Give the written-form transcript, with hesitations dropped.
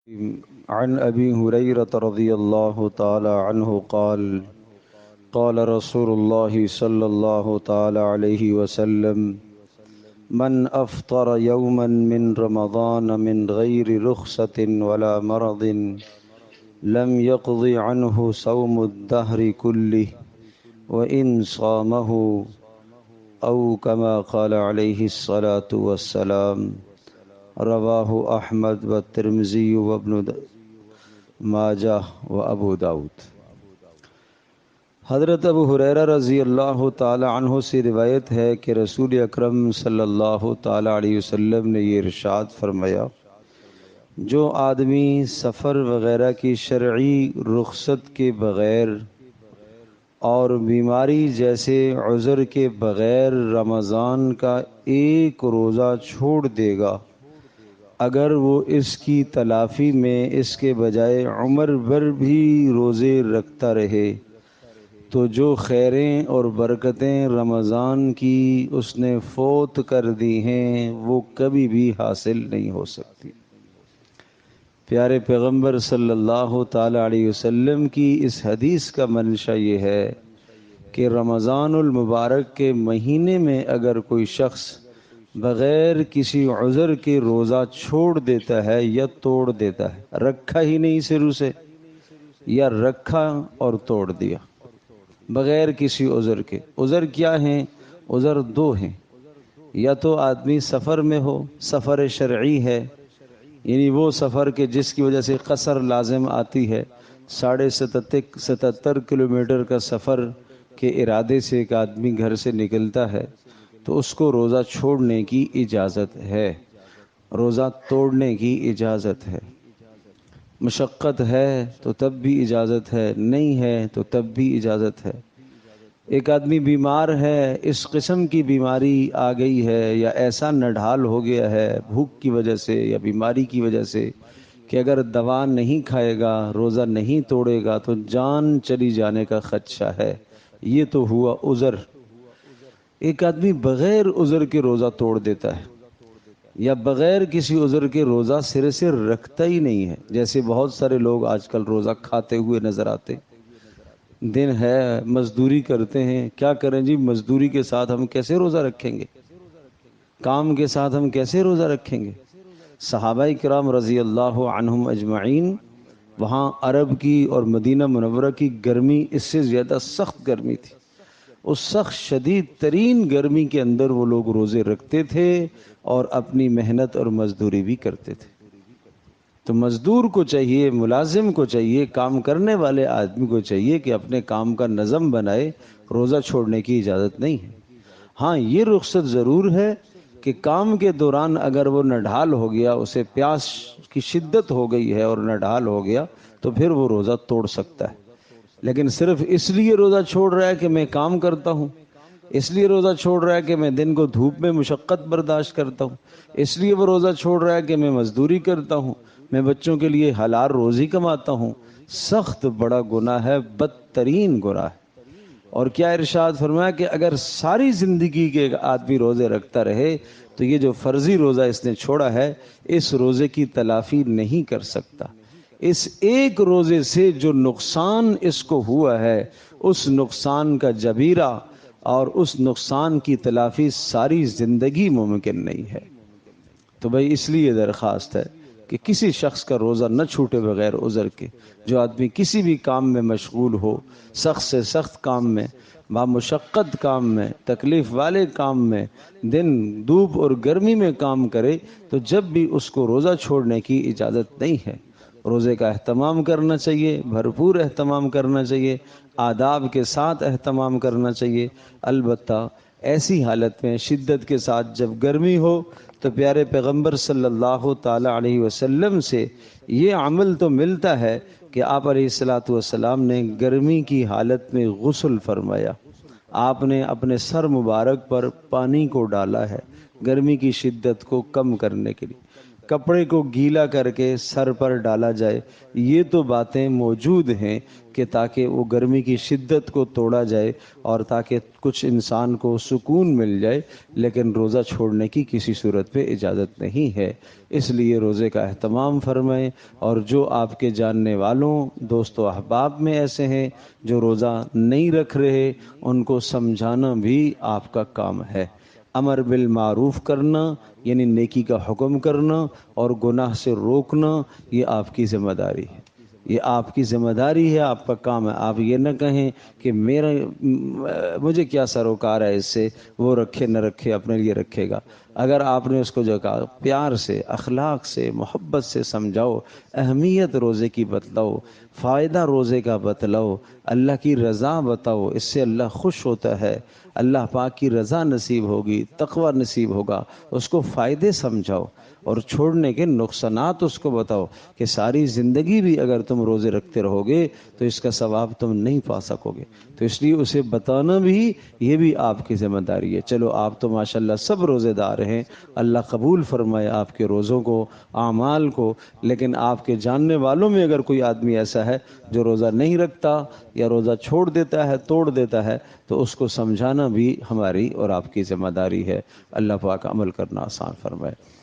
عن أبي هريرة رضي الله تعالى عنه قال قال رسول الله صلى الله تعالى عليه وسلم من أفطر يوما من رمضان من غير رخصة ولا مرض لم يقض عنه صوم الدهر كله وإن صامه أو كما قال عليه الصلاة والسلام رواہ احمد والترمذی وابن ماجہ وابو داؤد۔ حضرت ابو ہریرہ رضی اللہ تعالی عنہ سے روایت ہے کہ رسول اکرم صلی اللہ تعالی علیہ وسلم نے یہ ارشاد فرمایا، جو آدمی سفر وغیرہ کی شرعی رخصت کے بغیر اور بیماری جیسے عذر کے بغیر رمضان کا ایک روزہ چھوڑ دے گا، اگر وہ اس کی تلافی میں اس کے بجائے عمر بھر بھی روزے رکھتا رہے تو جو خیریں اور برکتیں رمضان کی اس نے فوت کر دی ہیں وہ کبھی بھی حاصل نہیں ہو سکتی۔ پیارے پیغمبر صلی اللہ تعالی علیہ وسلم کی اس حدیث کا منشا یہ ہے کہ رمضان المبارک کے مہینے میں اگر کوئی شخص بغیر کسی عذر کے روزہ چھوڑ دیتا ہے یا توڑ دیتا ہے، رکھا ہی نہیں شروع سے یا رکھا اور توڑ دیا بغیر کسی عذر کے۔ عذر کیا ہیں؟ عذر دو ہیں، یا تو آدمی سفر میں ہو، سفر شرعی ہے، یعنی وہ سفر کے جس کی وجہ سے قصر لازم آتی ہے، 77 کلومیٹر کا سفر کے ارادے سے ایک آدمی گھر سے نکلتا ہے تو اس کو روزہ چھوڑنے کی اجازت ہے، روزہ توڑنے کی اجازت ہے۔ مشقت ہے تو تب بھی اجازت ہے، نہیں ہے تو تب بھی اجازت ہے۔ ایک آدمی بیمار ہے، اس قسم کی بیماری آ گئی ہے یا ایسا نڈھال ہو گیا ہے بھوک کی وجہ سے یا بیماری کی وجہ سے کہ اگر دوا نہیں کھائے گا، روزہ نہیں توڑے گا تو جان چلی جانے کا خدشہ ہے، یہ تو ہوا عذر۔ ایک آدمی بغیر عذر کے روزہ توڑ دیتا ہے یا بغیر کسی عذر کے روزہ سرے سے رکھتا ہی نہیں ہے، جیسے بہت سارے لوگ آج کل روزہ کھاتے ہوئے نظر آتے، دن ہے مزدوری کرتے ہیں، کیا کریں جی، مزدوری کے ساتھ ہم کیسے روزہ رکھیں گے، کام کے ساتھ ہم کیسے روزہ رکھیں گے۔ صحابہ کرام رضی اللہ عنہم اجمعین، وہاں عرب کی اور مدینہ منورہ کی گرمی اس سے زیادہ سخت گرمی تھی، اس سخت شدید ترین گرمی کے اندر وہ لوگ روزے رکھتے تھے اور اپنی محنت اور مزدوری بھی کرتے تھے۔ تو مزدور کو چاہیے، ملازم کو چاہیے، کام کرنے والے آدمی کو چاہیے کہ اپنے کام کا نظم بنائے، روزہ چھوڑنے کی اجازت نہیں ہے۔ ہاں یہ رخصت ضرور ہے کہ کام کے دوران اگر وہ نڈھال ہو گیا، اسے پیاس کی شدت ہو گئی ہے اور نڈھال ہو گیا تو پھر وہ روزہ توڑ سکتا ہے، لیکن صرف اس لیے روزہ چھوڑ رہا ہے کہ میں کام کرتا ہوں، اس لیے روزہ چھوڑ رہا ہے کہ میں دن کو دھوپ میں مشقت برداشت کرتا ہوں، اس لیے وہ روزہ چھوڑ رہا ہے کہ میں مزدوری کرتا ہوں، میں بچوں کے لیے حلال روزی کماتا ہوں، سخت بڑا گناہ ہے، بدترین گناہ ہے۔ اور کیا ارشاد فرمایا کہ اگر ساری زندگی کے آدمی روزے رکھتا رہے تو یہ جو فرضی روزہ اس نے چھوڑا ہے اس روزے کی تلافی نہیں کر سکتا۔ اس ایک روزے سے جو نقصان اس کو ہوا ہے اس نقصان کا جبیرہ اور اس نقصان کی تلافی ساری زندگی ممکن نہیں ہے۔ تو بھائی اس لیے درخواست ہے کہ کسی شخص کا روزہ نہ چھوٹے بغیر عذر کے۔ جو آدمی کسی بھی کام میں مشغول ہو، سخت سے سخت کام میں، بامشقت کام میں، تکلیف والے کام میں، دن دھوپ اور گرمی میں کام کرے تو جب بھی اس کو روزہ چھوڑنے کی اجازت نہیں ہے۔ روزے کا اہتمام کرنا چاہیے، بھرپور اہتمام کرنا چاہیے، آداب کے ساتھ اہتمام کرنا چاہیے۔ البتہ ایسی حالت میں شدت کے ساتھ جب گرمی ہو تو پیارے پیغمبر صلی اللہ تعالی علیہ وسلم سے یہ عمل تو ملتا ہے کہ آپ علیہ الصلاۃ والسلام نے گرمی کی حالت میں غسل فرمایا، آپ نے اپنے سر مبارک پر پانی کو ڈالا ہے گرمی کی شدت کو کم کرنے کے لیے۔ کپڑے کو گیلا کر کے سر پر ڈالا جائے، یہ تو باتیں موجود ہیں کہ تاکہ وہ گرمی کی شدت کو توڑا جائے اور تاکہ کچھ انسان کو سکون مل جائے، لیکن روزہ چھوڑنے کی کسی صورت پہ اجازت نہیں ہے۔ اس لیے روزے کا اہتمام فرمائیں، اور جو آپ کے جاننے والوں دوست و احباب میں ایسے ہیں جو روزہ نہیں رکھ رہے، ان کو سمجھانا بھی آپ کا کام ہے۔ امر بالمعروف کرنا یعنی نیکی کا حکم کرنا اور گناہ سے روکنا، یہ آپ کی ذمہ داری ہے، یہ آپ کی ذمہ داری ہے، آپ کا کام ہے۔ آپ یہ نہ کہیں کہ مجھے کیا سروکار ہے اس سے، وہ رکھے نہ رکھے اپنے لیے رکھے گا۔ اگر آپ نے اس کو جو کہا پیار سے، اخلاق سے، محبت سے سمجھاؤ، اہمیت روزے کی بتلاؤ، فائدہ روزے کا بتلاؤ، اللہ کی رضا بتاؤ، اس سے اللہ خوش ہوتا ہے، اللہ پاک کی رضا نصیب ہوگی، تقوی نصیب ہوگا، اس کو فائدے سمجھاؤ اور چھوڑنے کے نقصانات اس کو بتاؤ کہ ساری زندگی بھی اگر تم روزے رکھتے رہو گے تو اس کا ثواب تم نہیں پا سکو گے، تو اس لیے اسے بتانا بھی یہ بھی آپ کی ذمہ داری ہے۔ چلو آپ تو ماشاءاللہ سب روزے دار ہیں، اللہ قبول فرمائے آپ کے روزوں کو، اعمال کو، لیکن آپ کے جاننے والوں میں اگر کوئی آدمی ایسا ہے جو روزہ نہیں رکھتا یا روزہ چھوڑ دیتا ہے، توڑ دیتا ہے، تو اس کو سمجھانا بھی ہماری اور آپ کی ذمہ داری ہے۔ اللہ پاک عمل کرنا آسان فرمائے۔